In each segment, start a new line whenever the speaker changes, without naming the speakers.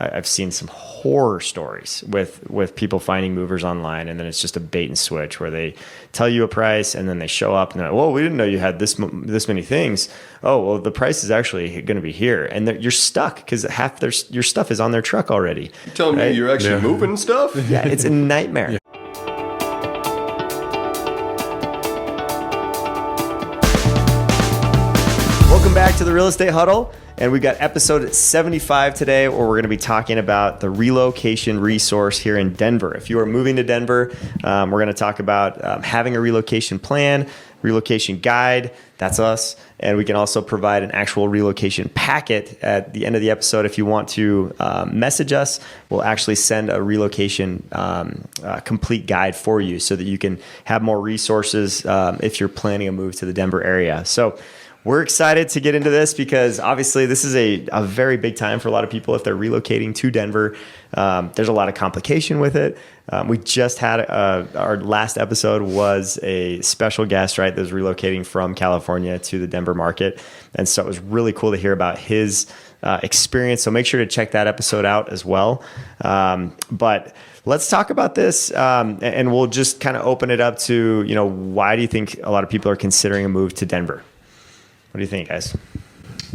I've seen some horror stories with people finding movers online, and then it's just a bait and switch where they tell you a price and then they show up and they're like, "Well, we didn't know you had this many things. Oh, well, the price is actually going to be here," and you're stuck because half your stuff is on their truck already.
You telling me you're actually moving stuff?
Yeah, it's a nightmare. Yeah. Welcome back to the Real Estate Huddle. And we've got episode 75 today, where we're going to be talking about the relocation resource here in Denver. If you are moving to Denver, we're going to talk about having a relocation plan, relocation guide. That's us. And we can also provide an actual relocation packet at the end of the episode. If you want to message us, we'll actually send a relocation complete guide for you so that you can have more resources if you're planning a move to the Denver area. So we're excited to get into this because obviously this is a very big time for a lot of people if they're relocating to Denver. There's a lot of complication with it. We just had our last episode was a special guest, right, that was relocating from California to the Denver market. And so it was really cool to hear about his experience. So make sure to check that episode out as well. But let's talk about this, and we'll just kind of open it up to, why do you think a lot of people are considering a move to Denver? What do you think, guys?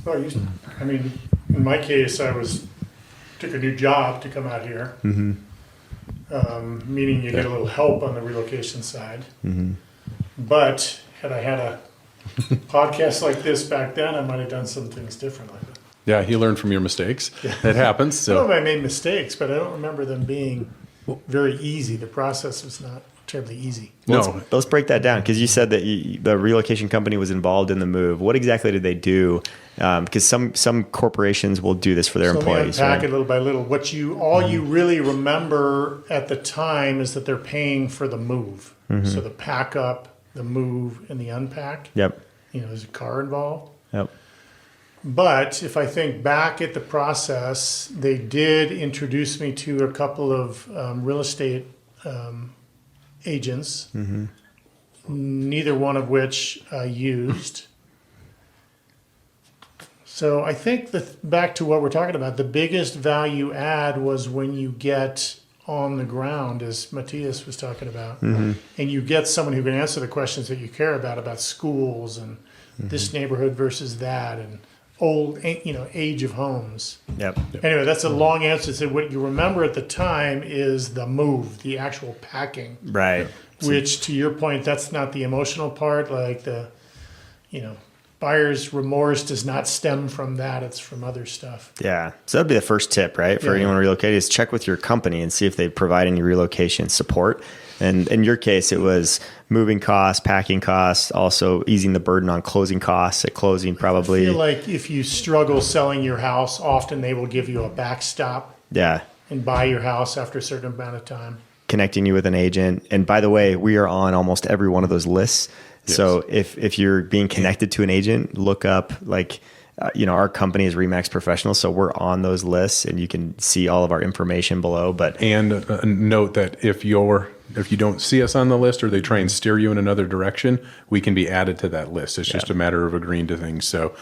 Well, in my case, took a new job to come out here, meaning you get a little help on the relocation side. Mm-hmm. But had I had a podcast like this back then, I might have done some things differently.
Yeah, he learned from your mistakes. It happens. So.
I don't know if I made mistakes, but I don't remember them being very easy. The process was not terribly easy.
Well, let's break that down, because you said that the relocation company was involved in the move. What exactly did they do? Because some corporations will do this for their employees.
Unpack it little by little. You really remember at the time is that they're paying for the move. Mm-hmm. So the pack up, the move, and the unpack. Yep. There's a car involved.
Yep.
But if I think back at the process, they did introduce me to a couple of real estate agents, mm-hmm. neither one of which I used. So I think back to what we're talking about, the biggest value add was when you get on the ground, as Matthias was talking about, mm-hmm. and you get someone who can answer the questions that you care about schools and mm-hmm. this neighborhood versus that, and old, age of homes.
Yep.
Anyway, that's a long answer. So what you remember at the time is the move, the actual packing.
Right.
Which, to your point, that's not the emotional part. Like buyer's remorse does not stem from that. It's from other stuff.
Yeah. So that'd be the first tip, right? For anyone relocating is check with your company and see if they provide any relocation support. And in your case, it was moving costs, packing costs, also easing the burden on closing costs at closing probably.
I feel like if you struggle selling your house, often they will give you a backstop.
Yeah.
And buy your house after a certain amount of time.
Connecting you with an agent. And by the way, we are on almost every one of those lists. Yes. So if you're being connected to an agent, look up our company is Remax Professional, so we're on those lists, and you can see all of our information below.
And note that if you don't see us on the list, or they try and steer you in another direction, we can be added to that list. It's just a matter of agreeing to things. So,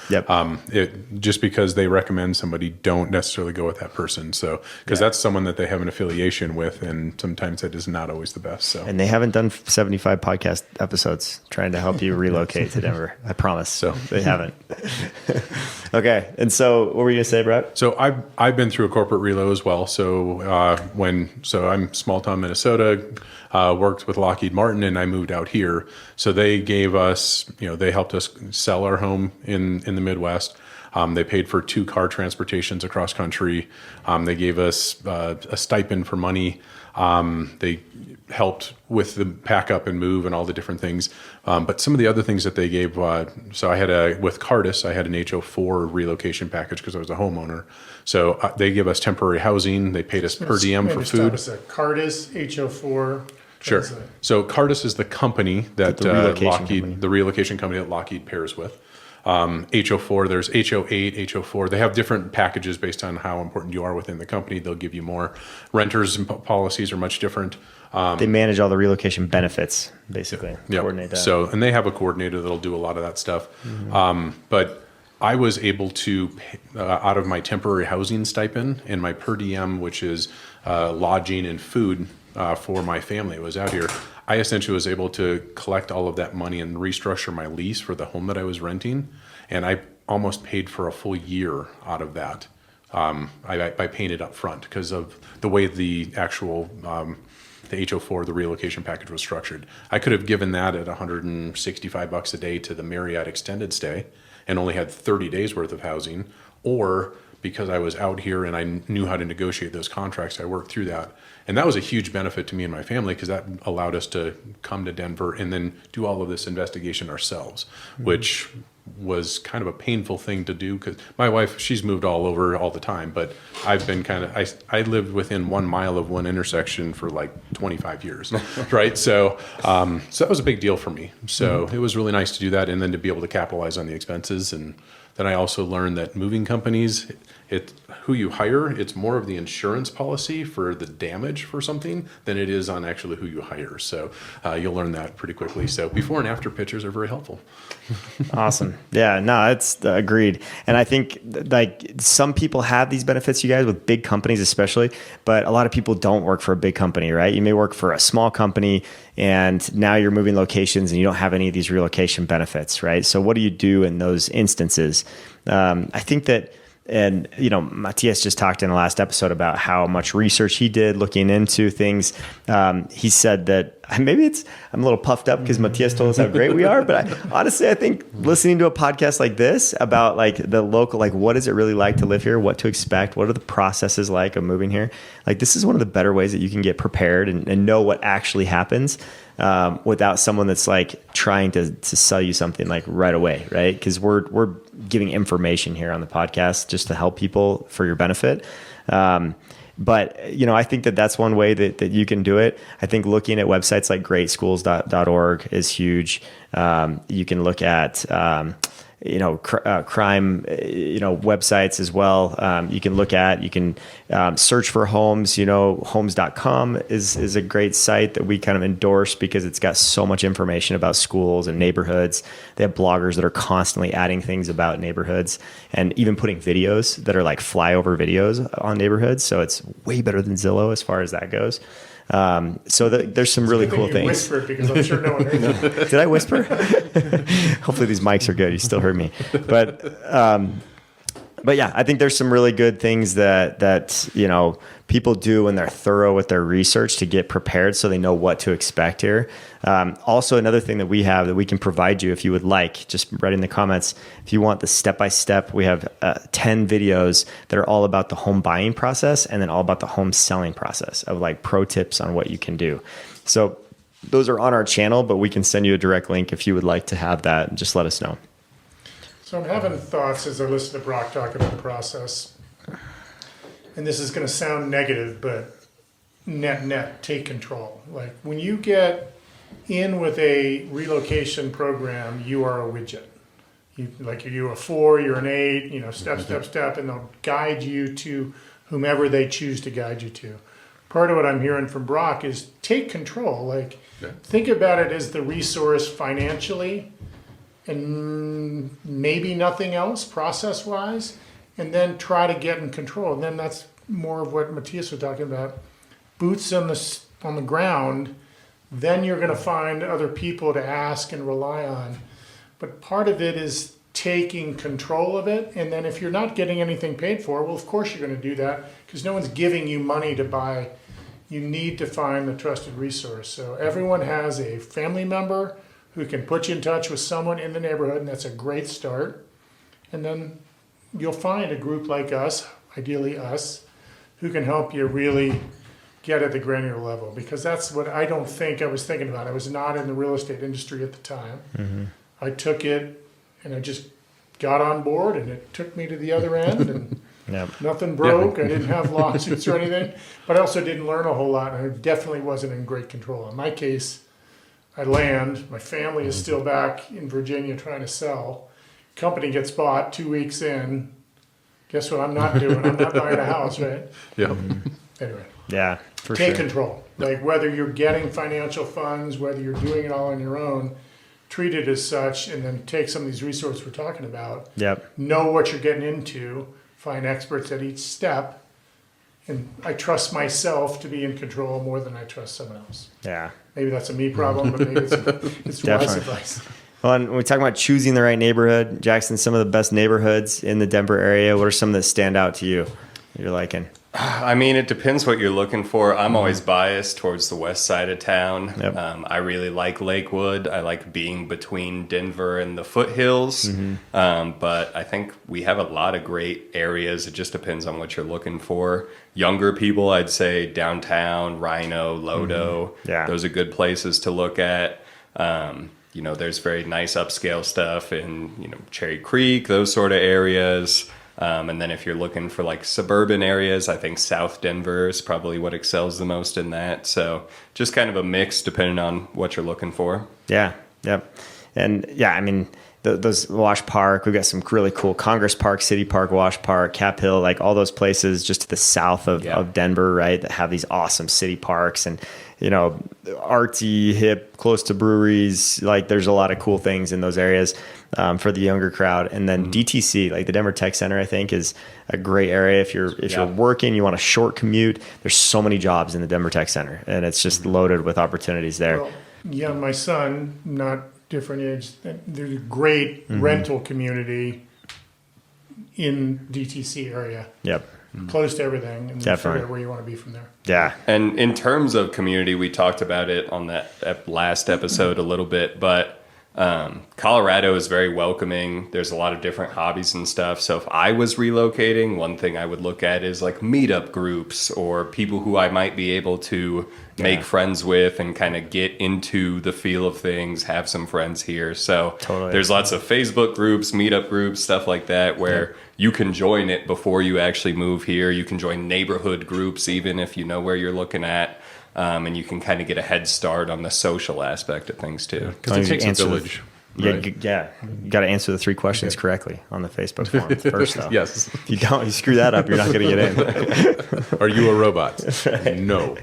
just because they recommend somebody, don't necessarily go with that person. So, because that's someone that they have an affiliation with, and sometimes that is not always the best. So,
and they haven't done 75 podcast episodes trying to help you relocate to Denver. I promise. So they haven't. Okay. And so, what were you gonna say, Brett?
So I've been through a corporate relo as well. So I'm small town Minnesota. Worked with Lockheed Martin, and I moved out here. So they gave us, they helped us sell our home in the Midwest. They paid for 2 car transportations across country. They gave us a stipend for money. They helped with the pack up and move and all the different things. But some of the other things that they gave, so I had with Cardis, I had an HO4 relocation package because I was a homeowner. So they give us temporary housing. They paid us per diem for food.
Cardis, HO4.
Sure. So Cardis is the company that the relocation company that Lockheed pairs with. HO4, there's HO8, HO4. They have different packages based on how important you are within the company. They'll give you more. Renters and policies are much different.
They manage all the relocation benefits, basically.
Coordinate that. So, and they have a coordinator that'll do a lot of that stuff. Mm-hmm. But I was able to, out of my temporary housing stipend and my per diem, which is lodging and food for my family that was out here, I essentially was able to collect all of that money and restructure my lease for the home that I was renting. And I almost paid for a full year out of that by paying it up front because of the way the actual the HO4, the relocation package, was structured. I could have given that at $165 a day to the Marriott extended stay and only had 30 days worth of housing, or because I was out here and I knew how to negotiate those contracts, I worked through that. And that was a huge benefit to me and my family because that allowed us to come to Denver and then do all of this investigation ourselves, which was kind of a painful thing to do because my wife, she's moved all over all the time, but I've been I lived within 1 mile of one intersection for like 25 years, right? So that was a big deal for me. So it was really nice to do that and then to be able to capitalize on the expenses. And then I also learned that moving companies, who you hire, it's more of the insurance policy for the damage for something than it is on actually who you hire. So you'll learn that pretty quickly. So before and after pictures are very helpful.
Awesome. Yeah, no, it's agreed. And I think like some people have these benefits, you guys, with big companies especially, but a lot of people don't work for a big company, right? You may work for a small company and now you're moving locations and you don't have any of these relocation benefits, right? So what do you do in those instances? I think that, and, you know, Matthias just talked in the last episode about how much research he did looking into things. He said that I'm a little puffed up because Matthias told us how great we are. But honestly, I think listening to a podcast like this about like the local, like what is it really like to live here? What to expect? What are the processes like of moving here? Like this is one of the better ways that you can get prepared and know what actually happens without someone that's like trying to sell you something like right away, right? Because we're giving information here on the podcast just to help people for your benefit. But, you know, I think that that's one way that you can do it. I think looking at websites like greatschools.org is huge. You can look at, crime, websites as well. You can search for homes, homes.com is a great site that we kind of endorse because it's got so much information about schools and neighborhoods. They have bloggers that are constantly adding things about neighborhoods and even putting videos that are like flyover videos on neighborhoods. So it's way better than Zillow as far as that goes. There's some really cool things.
Whispered because I'm sure no one heard you.
Did I whisper? Hopefully these mics are good. You still heard me. But yeah, I think there's some really good things that people do when they're thorough with their research to get prepared so they know what to expect here. Also, another thing that we have that we can provide you if you would like, just write in the comments, if you want the step-by-step, we have 10 videos that are all about the home buying process and then all about the home selling process of like pro tips on what you can do. So those are on our channel, but we can send you a direct link if you would like to have that. Just let us know.
So I'm having thoughts as I listen to Brock talk about the process. And this is going to sound negative, but net, take control. Like when you get in with a relocation program, you are a widget. You're a 4, you're an 8, step, and they'll guide you to whomever they choose to guide you to. Part of what I'm hearing from Brock is take control. Think about it as the resource financially and maybe nothing else process-wise, and then try to get in control. And then that's more of what Matthias was talking about. Boots on the ground, then you're going to find other people to ask and rely on. But part of it is taking control of it. And then if you're not getting anything paid for, well, of course you're going to do that because no one's giving you money to buy. You need to find the trusted resource. So everyone has a family member who can put you in touch with someone in the neighborhood, and that's a great start. And then you'll find a group like us, ideally us, who can help you really get at the granular level, because that's what I don't think I was thinking about. I was not in the real estate industry at the time. Mm-hmm. I took it and I just got on board, and it took me to the other end, and nothing broke. I didn't have lawsuits or anything, but I also didn't learn a whole lot, and I definitely wasn't in great control. In my case, I land, my family is still back in Virginia trying to sell. Company gets bought 2 weeks in. Guess what I'm not doing? I'm not buying a house, right?
Yeah.
Anyway.
Yeah, for
Take
sure.
control. Like whether you're getting financial funds, whether you're doing it all on your own, treat it as such, and then take some of these resources we're talking about.
Yep.
Know what you're getting into, find experts at each step, and I trust myself to be in control more than I trust someone else.
Yeah.
Maybe that's a me problem, but maybe it's wise advice.
Well, and when we talk about choosing the right neighborhood, Jackson, some of the best neighborhoods in the Denver area, what are some that stand out to you that you're liking?
I mean, it depends what you're looking for. I'm always biased towards the west side of town.
Yep.
I really like Lakewood. I like being between Denver and the foothills. But I think we have a lot of great areas. It just depends on what you're looking for. Younger people, I'd say downtown, Rhino, Lodo.
Yeah.
Those are good places to look at. There's very nice upscale stuff in, Cherry Creek, those sort of areas. And then if you're looking for like suburban areas, I think South Denver is probably what excels the most in that. So just kind of a mix depending on what you're looking for.
Yeah. Yep. And yeah, I mean, those Wash Park, we've got some really cool Congress Park, City Park, Wash Park, Cap Hill, like all those places just to the south of Denver, right? That have these awesome city parks and, artsy, hip, close to breweries. Like there's a lot of cool things in those areas for the younger crowd. And then DTC, like the Denver Tech Center, I think is a great area. If you're working, you want a short commute, there's so many jobs in the Denver Tech Center and it's just loaded with opportunities there.
Well, yeah, my son, not different age, there's a great rental community in DTC area.
Yep.
Close to everything, and
Definitely.
figure out where you want to be from there.
Yeah.
And in terms of community, we talked about it on that last episode a little bit, but Colorado is very welcoming. There's a lot of different hobbies and stuff. So if I was relocating, one thing I would look at is like meetup groups or people who I might be able to make friends with and kind of get into the feel of things, have some friends here. So there's lots of Facebook groups, meetup groups, stuff like that where you can join it before you actually move here. You can join neighborhood groups even if you know where you're looking at. And you can kind of get a head start on the social aspect of things too.
Because it takes a village. Right.
You got to answer the 3 questions correctly on the Facebook forum first, though.
Yes.
If you don't, you screw that up, you're not going to get in.
Are you a robot? No.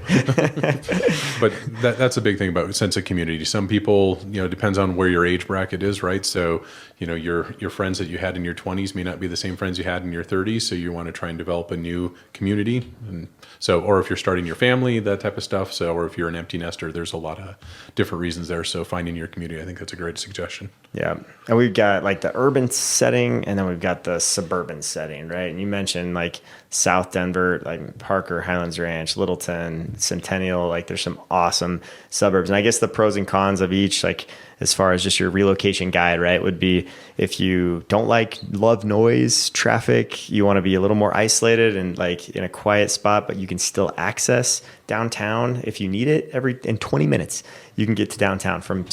But that's a big thing about sense of community. Some people, depends on where your age bracket is, right? So, your friends that you had in your 20s may not be the same friends you had in your 30s. So you want to try and develop a new community. And so, or if you're starting your family, that type of stuff. So, or if you're an empty nester, there's a lot of different reasons there. So finding your community, I think that's a great suggestion.
Yeah. And we've got like the urban setting and then we've got the suburban setting, right? And you mentioned like South Denver, like Parker, Highlands Ranch, Littleton, Centennial, like there's some awesome suburbs. And I guess the pros and cons of each, like as far as just your relocation guide, right, would be if you don't love noise, traffic, you want to be a little more isolated and like in a quiet spot, but you can still access downtown if you need it in 20 minutes. You can get to downtown from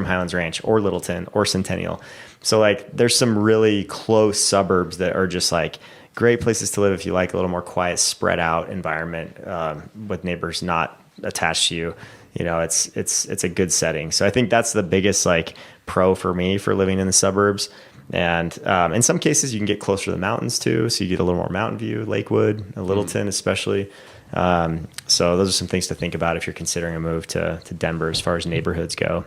Highlands Ranch or Littleton or Centennial. So like there's some really close suburbs that are just like great places to live if you like a little more quiet, spread out environment with neighbors not attached to you. It's a good setting. So I think that's the biggest like pro for me for living in the suburbs. And in some cases you can get closer to the mountains too. So you get a little more mountain view, Lakewood, Littleton especially. So those are some things to think about if you're considering a move to Denver as far as neighborhoods go.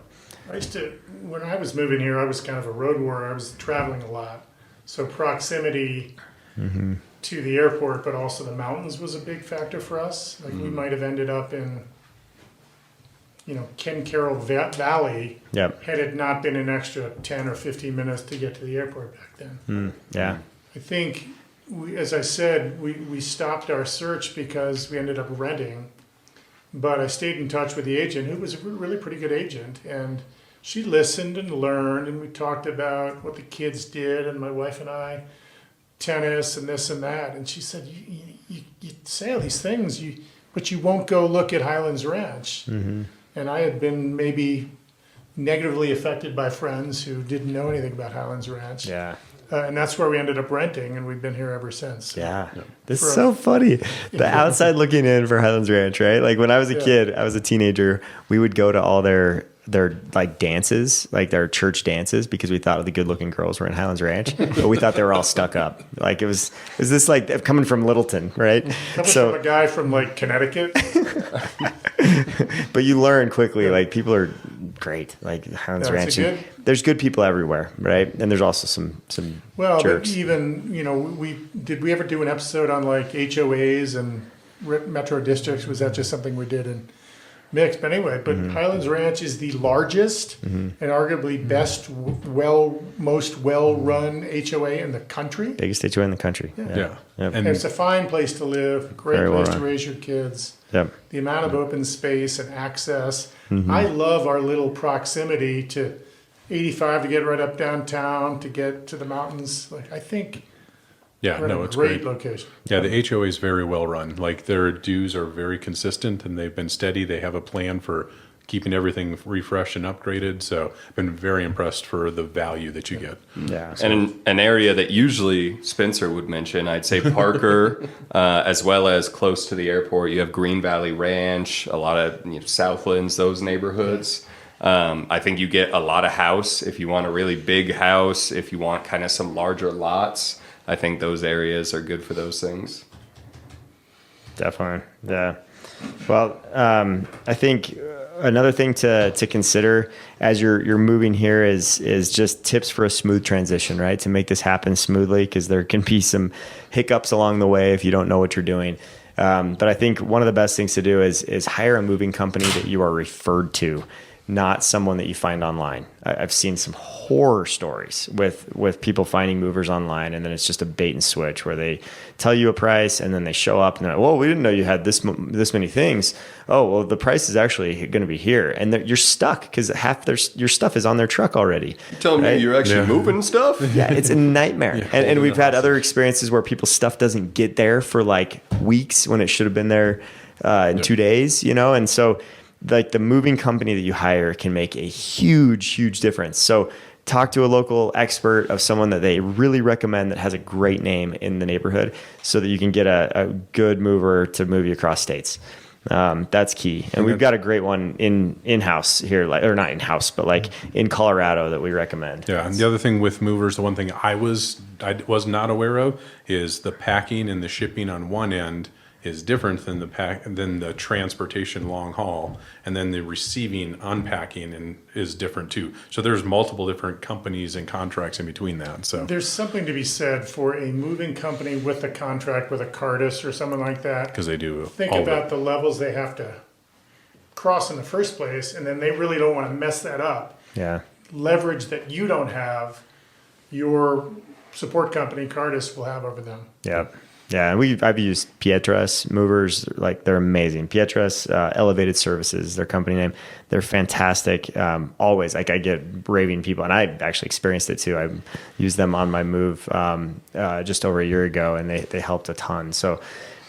When I was moving here, I was kind of a road warrior. I was traveling a lot. So proximity to the airport, but also the mountains was a big factor for us. Like we might have ended up in, Ken Carroll Valley had it not been an extra 10 or 15 minutes to get to the airport back then.
Yeah.
I think, as I said, we stopped our search because we ended up renting. But I stayed in touch with the agent, who was a really pretty good agent. And she listened and learned, and we talked about what the kids did, and my wife and I, tennis and this and that. And she said, you say all these things, but you won't go look at Highlands Ranch. And I had been maybe negatively affected by friends who didn't know anything about Highlands Ranch.
Yeah.
And that's where we ended up renting, and we've been here ever since.
Yeah. This is so funny. The outside looking in for Highlands Ranch, right? Like when I was a kid, I was a teenager, we would go to all their like dances, like their church dances, because we thought the good looking girls were in Highlands Ranch, but we thought they were all stuck up. Like it was this like coming from Littleton, right?
Coming from a guy from like Connecticut.
But you learn quickly, like people are great. Like Highlands
That's
Ranch. There's good people everywhere, right? And there's also some jerks.
But even, did we ever do an episode on like HOAs and metro districts? Was that just something we did in mix? But anyway, Highlands Ranch is the largest and arguably most well-run HOA in the country.
Biggest HOA in the country.
Yeah.
Yep.
And it's a fine place to live, great
Very well
place to
run.
raise your kids.
Yep.
The amount of open space and access. I love our little proximity to 85 to get right up downtown, to get to the mountains. Like, I think
Yeah,
we're in
no,
a
it's
great
great.
location.
Yeah, the HOA is very well run. Like their dues are very consistent and they've been steady. They have a plan for keeping everything refreshed and upgraded. So I've been very impressed for the value that you get.
Yeah.
And an area that usually Spencer would mention, I'd say Parker, as well as close to the airport, you have Green Valley Ranch, a lot of Southlands, those neighborhoods. I think you get a lot of house if you want a really big house, if you want kind of some larger lots. I think those areas are good for those things.
Definitely. Yeah. Well, I think another thing to consider as you're moving here is just tips for a smooth transition, right? To make this happen smoothly, because there can be some hiccups along the way if you don't know what you're doing. But I think one of the best things to do is hire a moving company that you are referred to, not someone that you find online. I've seen some horror stories with people finding movers online, and then it's just a bait and switch where they tell you a price and then they show up and they're like, "Whoa, we didn't know you had this many things. Oh, well, the price is actually going to be here," and you're stuck because half your stuff is on their truck already.
You telling me you're actually moving stuff?
Yeah, it's a nightmare. And we've had other experiences where people's stuff doesn't get there for like weeks when it should have been there in 2 days, and so like the moving company that you hire can make a huge difference. So talk to a local expert of someone that they really recommend that has a great name in the neighborhood so that you can get a good mover to move you across states. That's key. And we've got a great one in-house here, or not in-house, but like in Colorado that we recommend.
Yeah, and the other thing with movers, the one thing I was not aware of is the packing and the shipping on one end is different than the transportation long haul, and then the receiving, unpacking is different too. So there's multiple different companies and contracts in between that. So
There's something to be said for a moving company with a contract with a Cardis or someone like that.
because they do
Think
all of
about
it.
the levels they have to cross in the first place, and then they really don't want to mess that up.
Yeah.
Leverage that you don't have, your support company, Cardis, will have over them.
Yeah. Yeah, and I've used Pietras movers, like they're amazing. Pietras Elevated Services, their company name. They're fantastic. Always, like I get raving people, and I actually experienced it too. I used them on my move just over a year ago, and they helped a ton. So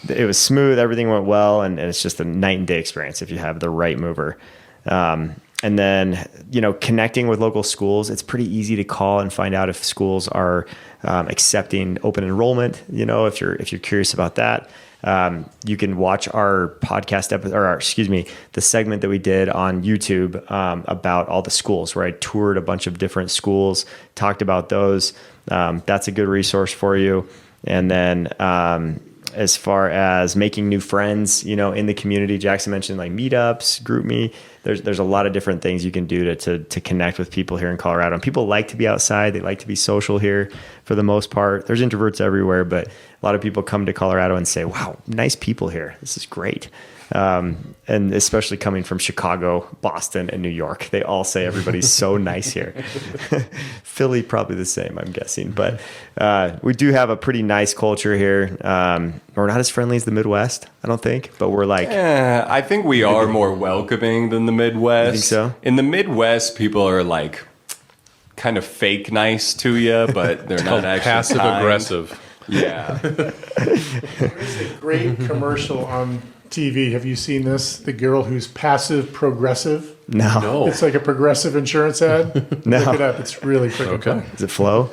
it was smooth, everything went well, and it's just a night and day experience if you have the right mover. And then, connecting with local schools, it's pretty easy to call and find out if schools are accepting open enrollment. If you're curious about that, you can watch our podcast episode, the segment that we did on YouTube about all the schools, where I toured a bunch of different schools, talked about those. That's a good resource for you. And then, as far as making new friends, in the community, Jackson mentioned like meetups, GroupMe. There's a lot of different things you can do to connect with people here in Colorado. And people like to be outside. They like to be social here for the most part. There's introverts everywhere, but a lot of people come to Colorado and say, "Wow, nice people here. This is great." And especially coming from Chicago, Boston, and New York, they all say everybody's so nice here. Philly, probably the same, I'm guessing. But we do have a pretty nice culture here. We're not as friendly as the Midwest, I don't think, but we're like...
I think we are more welcoming than the Midwest.
You think so?
In the Midwest, people are like kind of fake nice to you, but they're not actually
passive
kind.
aggressive.
Yeah.
There's a great commercial on TV. Have you seen this? The girl who's passive progressive.
No.
It's like a progressive insurance ad.
No.
Look it up. It's really freaking
Okay.
funny.
Is it Flo?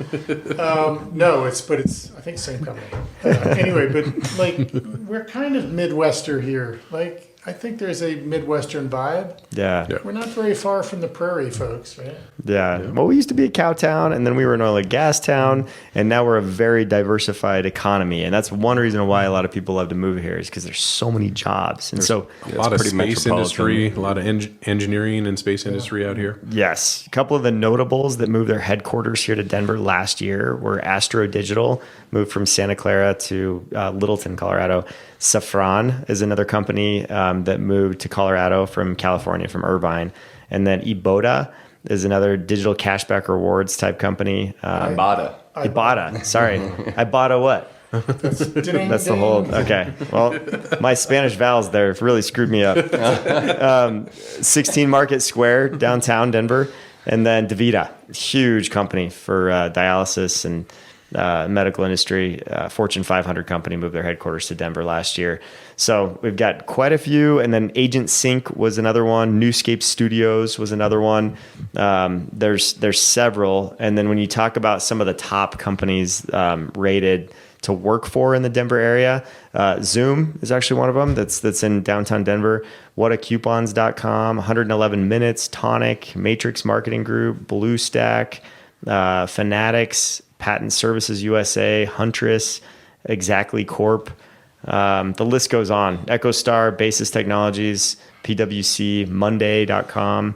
No, it's I think same company. Anyway, but like we're kind of Midwester here. Like I think there's a Midwestern vibe.
Yeah.
Yeah.
We're not very far from the prairie, folks, right?
Yeah. Well, we used to be a cow town, and then we were an oil and gas town, and now we're a very diversified economy. And that's one reason why a lot of people love to move here is because there's so many jobs. And so
A lot of
pretty
space
metropolitan.
industry, a lot of engineering and space industry out here.
yes, a couple of the notables that moved their headquarters here to Denver last year were Astro Digital, moved from Santa Clara to Littleton, Colorado. Safran is another company that moved to Colorado from California, from Irvine. And then Ibotta is another digital cashback rewards type company.
Ibotta.
Ibotta, sorry. Ibotta what? That's the whole, okay. Well, my Spanish vowels there really screwed me up. 16 Market Square, downtown Denver. And then DaVita, huge company for dialysis and medical industry. Fortune 500 company moved their headquarters to Denver last year. So we've got quite a few. And then Agent Sync was another one. Newscape Studios was another one. There's several. And then when you talk about some of the top companies rated to work for in the Denver area, Zoom is actually one of them that's in downtown Denver. Whatacoupons.com, 111 Minutes, Tonic, Matrix Marketing Group, BlueStack, Fanatics, Patent Services USA, Huntress, Exactly Corp. The list goes on. EchoStar, Basis Technologies, PwC, Monday.com,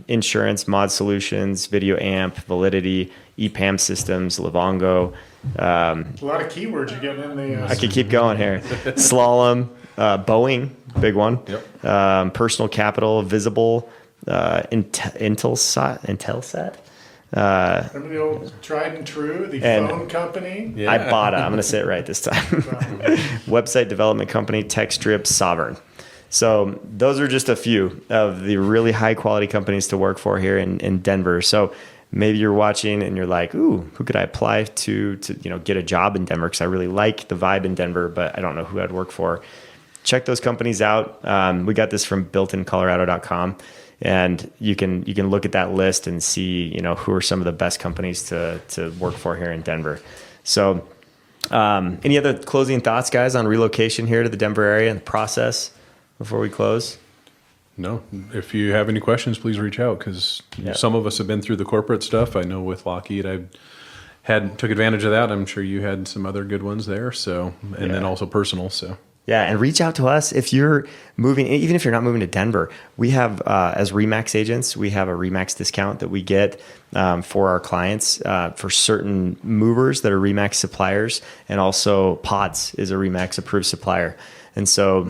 Insurance, Mod Solutions, Video Amp, Validity, EPAM Systems, Livongo.
A lot of keywords you're getting in the.
I could keep going here. Slalom, Boeing, big one.
Yep.
Personal Capital, Visible, Intelsat.
Remember the old tried and true, the
And-
phone company?
Yeah.
Ibotta. I'm going to say it right this time. Website development company, TechStrip, Sovereign. So those are just a few of the really high quality companies to work for here in Denver. So maybe you're watching and you're like, ooh, who could I apply to get a job in Denver? Because I really like the vibe in Denver, but I don't know who I'd work for. Check those companies out. We got this from builtincolorado.com. And you can look at that list and see, who are some of the best companies to work for here in Denver. So any other closing thoughts, guys, on relocation here to the Denver area and the process before we close?
No, if you have any questions, please reach out because some of us have been through the corporate stuff. I know with Lockheed, took advantage of that. I'm sure you had some other good ones there. So, and then also personal. So.
Yeah, and reach out to us if you're moving, even if you're not moving to Denver. We have, as RE/MAX agents, we have a RE/MAX discount that we get for our clients for certain movers that are RE/MAX suppliers, and also Pods is a RE/MAX approved supplier. And so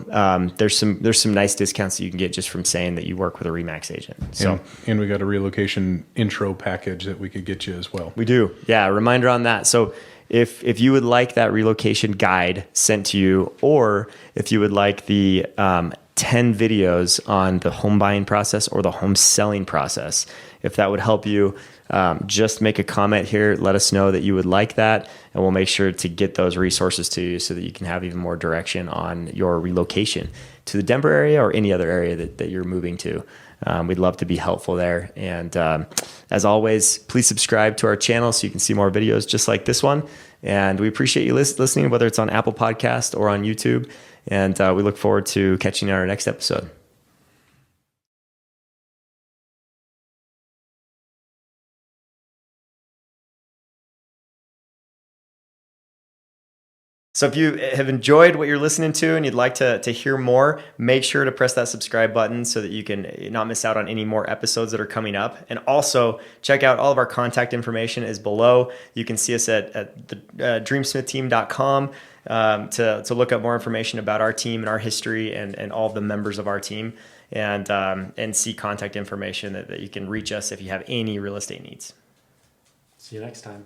there's some nice discounts that you can get just from saying that you work with a RE/MAX agent. So
and we got a relocation intro package that we could get you as well.
we do. Yeah, reminder on that. So if you would like that relocation guide sent to you, or if you would like the 10 videos on the home buying process or the home selling process, if that would help you, just make a comment here. Let us know that you would like that, and we'll make sure to get those resources to you so that you can have even more direction on your relocation to the Denver area or any other area that you're moving to. We'd love to be helpful there. And as always, please subscribe to our channel so you can see more videos just like this one. And we appreciate you listening, whether it's on Apple Podcast or on YouTube. And we look forward to catching you on our next episode. So if you have enjoyed what you're listening to and you'd like to hear more, make sure to press that subscribe button so that you can not miss out on any more episodes that are coming up. And also check out all of our contact information is below. You can see us at the dreamsmithteam.com to look up more information about our team and our history and all of the members of our team, and see contact information that you can reach us if you have any real estate needs.
See you next time.